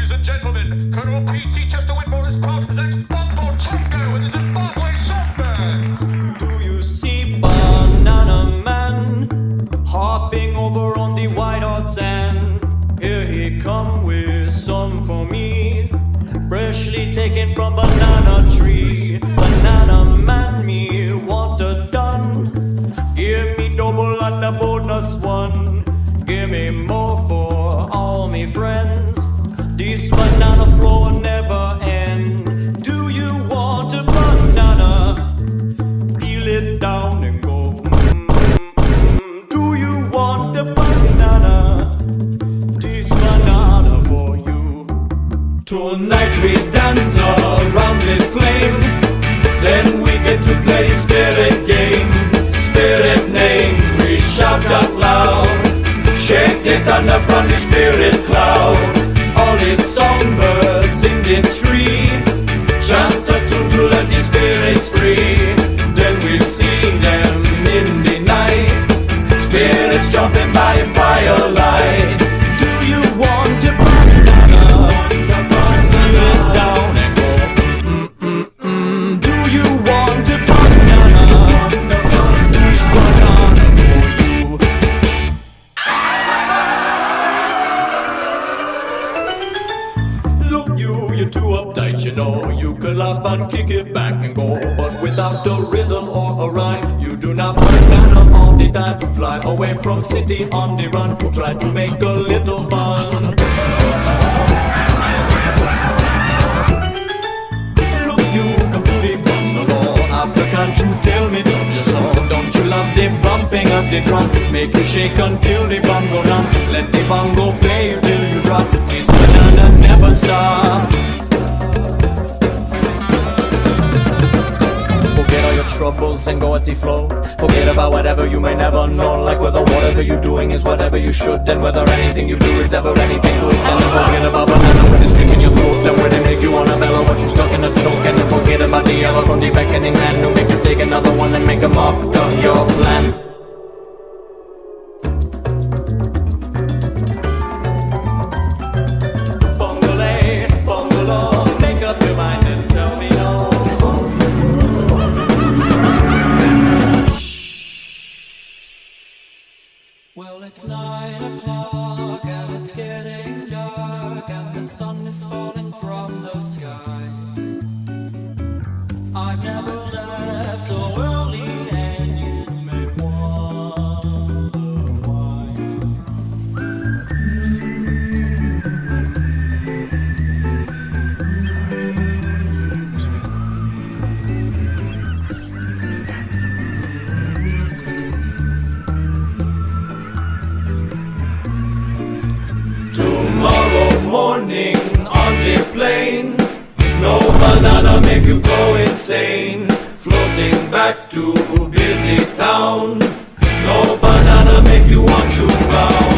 Ladies and gentlemen, Colonel P.T. Chester Whitmore is proud to present Bongo Tango and the Zimbabwe Soft Band. Do you see Banana Man hopping over on the white hot sand? Here he come with some for me, freshly taken from banana tree. Banana Man, me want a done. Give me double and a bonus one. Give me more for all me friends. This banana flow never end. Do you want a banana? Peel it down and go. Do you want a banana? This banana for you. Tonight we dance around the flame. Then we get to play spirit game. Spirit names we shout out loud. Shake the thunder from the spirit cloud. All the songbirds in the tree chant a tune to let the spirits free. Then we see them in the night, spirits jumping by firelight. Do you want a banana? Peel it down and go. Do you want a banana? This banana for you. Look, you're too uptight, you know. You could laugh and kick it back and go, but without a rhythm or a rhyme, you do not banana all the time. To fly away from city on the run, try to make a little fun. Look, you come to the bungalow. After, can't you tell me, don't you so? Don't you love the bumping of the drum? Make you shake until the bongo done. Let the bongo play till you drop. This banana never stop. Forget all your troubles and go with the flow. Forget about whatever you may never know. Like whether whatever you're doing is whatever you should, and whether anything you do is ever anything good. And then forget about banana when it's stick in your throat, and when they make you wanna bellow but you stuck in a choke. And then forget about the yellow from the beckoning hand who make you take another one and make a mock of your plan. Well, it's 9 o'clock and it's getting dark and the sun is falling from the sky. I've never left so early and you may wonder why. Tomorrow morning on the plane, no banana make you go insane. Floating back to busy town, no banana make you want to frown.